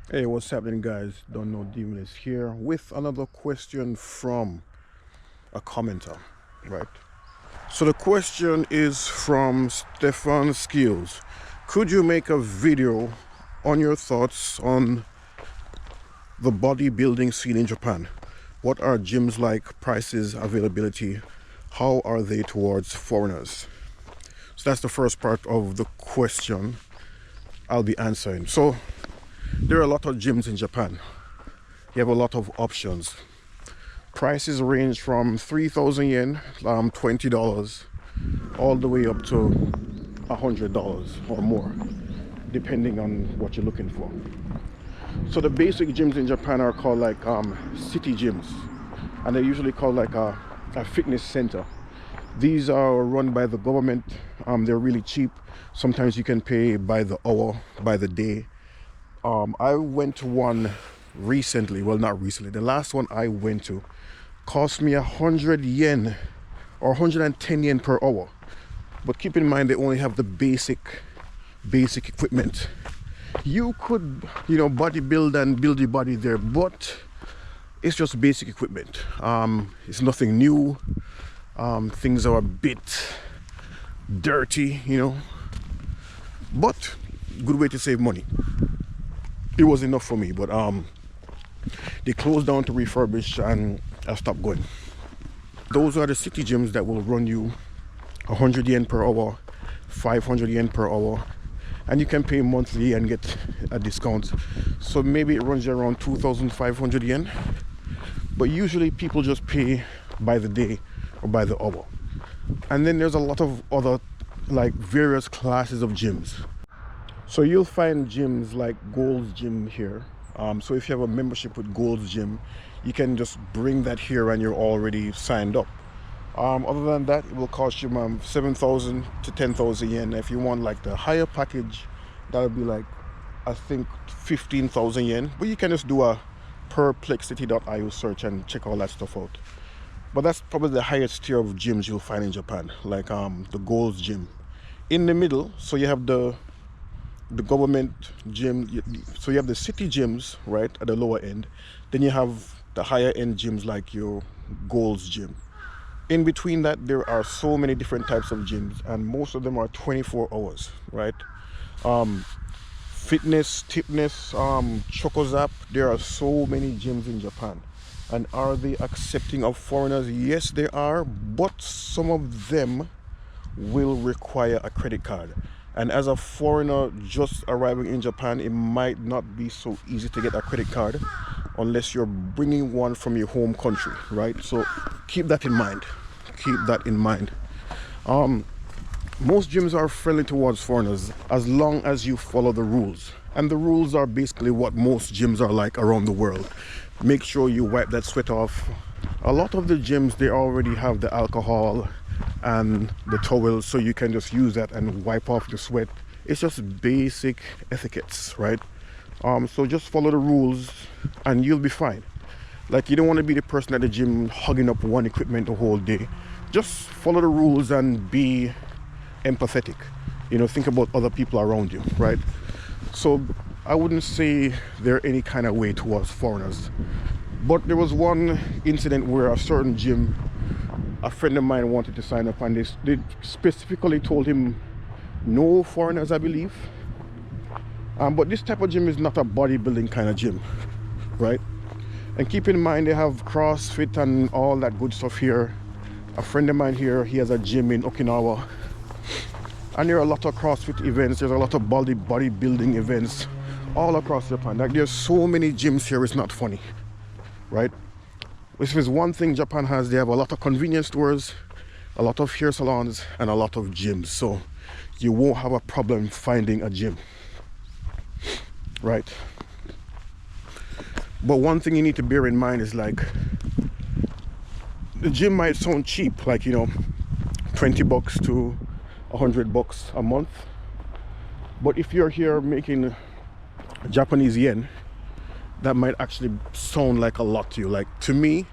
Hey, what's happening, guys? Don't know Demon is here with another question from a commenter, right? So the question is from Stefan Skills. Could you make a video on your thoughts on the bodybuilding scene in Japan? What are gyms like, prices, availability? How are they towards foreigners? So that's the first part of the question I'll be answering. So there are a lot of gyms in Japan. You have a lot of options. Prices range from 3,000 yen, $20, all the way up to $100 or more, depending on what you're looking for. So the basic gyms in Japan are called like city gyms, and they're usually called like a fitness center. These are run by the government. They're really cheap. Sometimes you can pay by the hour, by the day. I went to one recently. Well, not recently. The last one I went to cost me 100 yen or 110 yen per hour. But keep in mind, they only have the basic equipment. You could, bodybuild and build your body there, but it's just basic equipment. It's nothing new. Things are a bit dirty, but good way to save money. It was enough for me, but they closed down to refurbish and I stopped going. Those are the city gyms that will run you 100 yen per hour, 500 yen per hour, and you can pay monthly and get a discount. So maybe it runs you around 2,500 yen, but usually people just pay by the day or by the hour. And then there's a lot of other like various classes of gyms. So you'll find gyms like Gold's Gym here. So if you have a membership with Gold's Gym, you can just bring that here and you're already signed up. Other than that, it will cost you 7,000 to 10,000 yen. If you want like the higher package, that would be like, I think 15,000 yen. But you can just do a perplexity.io search and check all that stuff out. But that's probably the highest tier of gyms you'll find in Japan, like the Gold's Gym. In the middle, so you have the government gym. So you have the city gyms, right, at the lower end. Then you have the higher end gyms like your Gold's Gym. In between that, there are so many different types of gyms, and most of them are 24 hours, right? Fitness, tipness, chokozap. There are so many gyms in Japan. And are they accepting of foreigners? Yes, they are, but some of them will require a credit card. And as a foreigner just arriving in Japan, it might not be so easy to get a credit card unless you're bringing one from your home country, right? So keep that in mind. Keep that in mind. Most gyms are friendly towards foreigners as long as you follow the rules. And the rules are basically what most gyms are like around the world. Make sure you wipe that sweat off. A lot of the gyms, they already have the alcohol and the towel, so you can just use that and wipe off the sweat. It's just basic etiquettes, right? So just follow the rules and you'll be fine. Like, you don't want to be the person at the gym hugging up one equipment the whole day. Just follow the rules and be empathetic. Think about other people around you, right? So I wouldn't say they're any kind of way towards foreigners. But there was one incident where a certain gym, a friend of mine wanted to sign up, and they specifically told him no foreigners, I believe. But this type of gym is not a bodybuilding kind of gym, right? And keep in mind, they have CrossFit and all that good stuff here. A friend of mine here, he has a gym in Okinawa. And there are a lot of CrossFit events. There's a lot of bodybuilding events all across Japan. Like, there's so many gyms here, it's not funny, right? If there's one thing Japan has, they have a lot of convenience stores, a lot of hair salons, and a lot of gyms. So you won't have a problem finding a gym, right? But one thing you need to bear in mind is, like, the gym might sound cheap, like, $20 to $100 a month. But if you're here making Japanese yen, that might actually sound like a lot to you. Like, to me,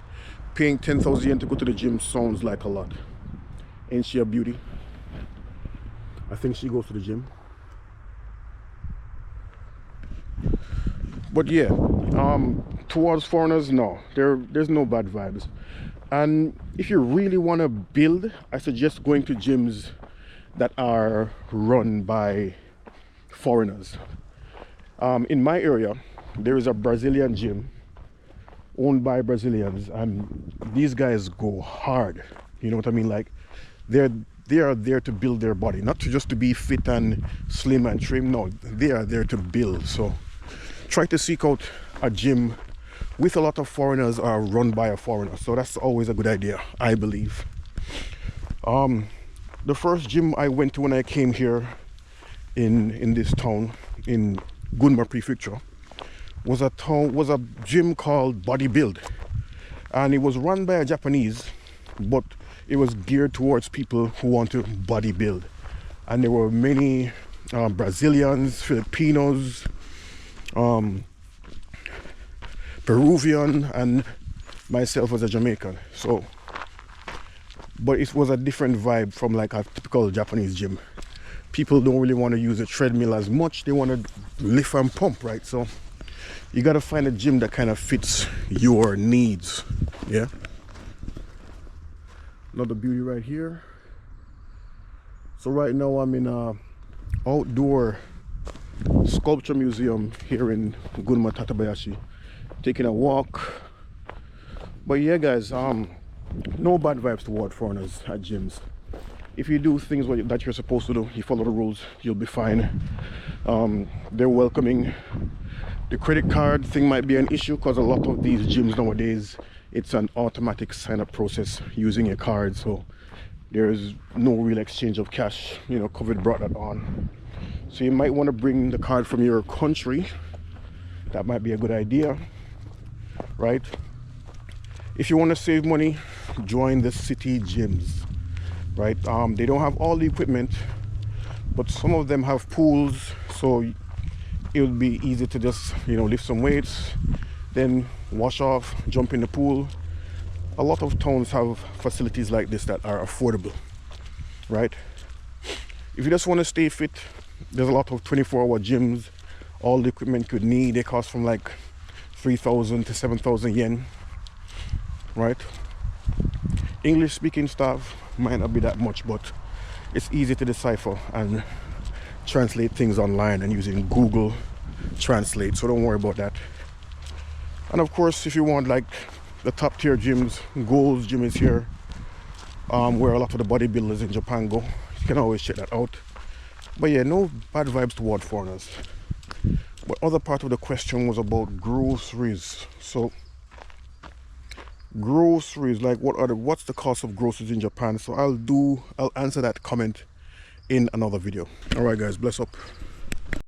paying 10,000 yen to go to the gym sounds like a lot. Ain't she a beauty? I think she goes to the gym. But yeah, towards foreigners, no, there's no bad vibes. And if you really want to build, I suggest going to gyms that are run by foreigners. In my area, there is a Brazilian gym owned by Brazilians, and these guys go hard. You know what I mean? Like they are there to build their body, not just to be fit and slim and trim. No, they are there to build. So try to seek out a gym with a lot of foreigners or run by a foreigner. So that's always a good idea, I believe. The first gym I went to when I came here in this town in Gunma Prefecture was a gym called Bodybuilding, and it was run by a Japanese, but it was geared towards people who want to bodybuild. And there were many Brazilians, Filipinos, Peruvian, and myself as a Jamaican. So, but it was a different vibe from like a typical Japanese gym. People don't really want to use a treadmill as much. They want to lift and pump, right? So you got to find a gym that kind of fits your needs. Yeah. Another beauty right here. So right now I'm in a outdoor sculpture museum here in Gunma Tatabayashi, taking a walk. But yeah guys, no bad vibes toward foreigners at gyms. If you do things that you're supposed to do, you follow the rules, you'll be fine. They're welcoming. The credit card thing might be an issue because a lot of these gyms nowadays, it's an automatic sign-up process using your card, so there's no real exchange of cash. You know, COVID brought that on. So you might want to bring the card from your country. That might be a good idea, right? If you want to save money, join the city gyms, right? They don't have all the equipment, but some of them have pools, so it would be easy to just, you know, lift some weights, then wash off, jump in the pool. A lot of towns have facilities like this that are affordable, right? If you just want to stay fit, there's a lot of 24-hour gyms. All the equipment you could need, they cost from like 3,000 to 7,000 yen, right? English speaking staff might not be that much, but it's easy to decipher and translate things online and using Google Translate, so don't worry about that. And of course, if you want like the top tier gyms, Gold's Gym is here, where a lot of the bodybuilders in Japan go. You can always check that out. But yeah, no bad vibes toward foreigners. But other part of the question was about groceries. So groceries, like what's the cost of groceries in Japan? So I'll answer that comment in another video. All right guys, bless up.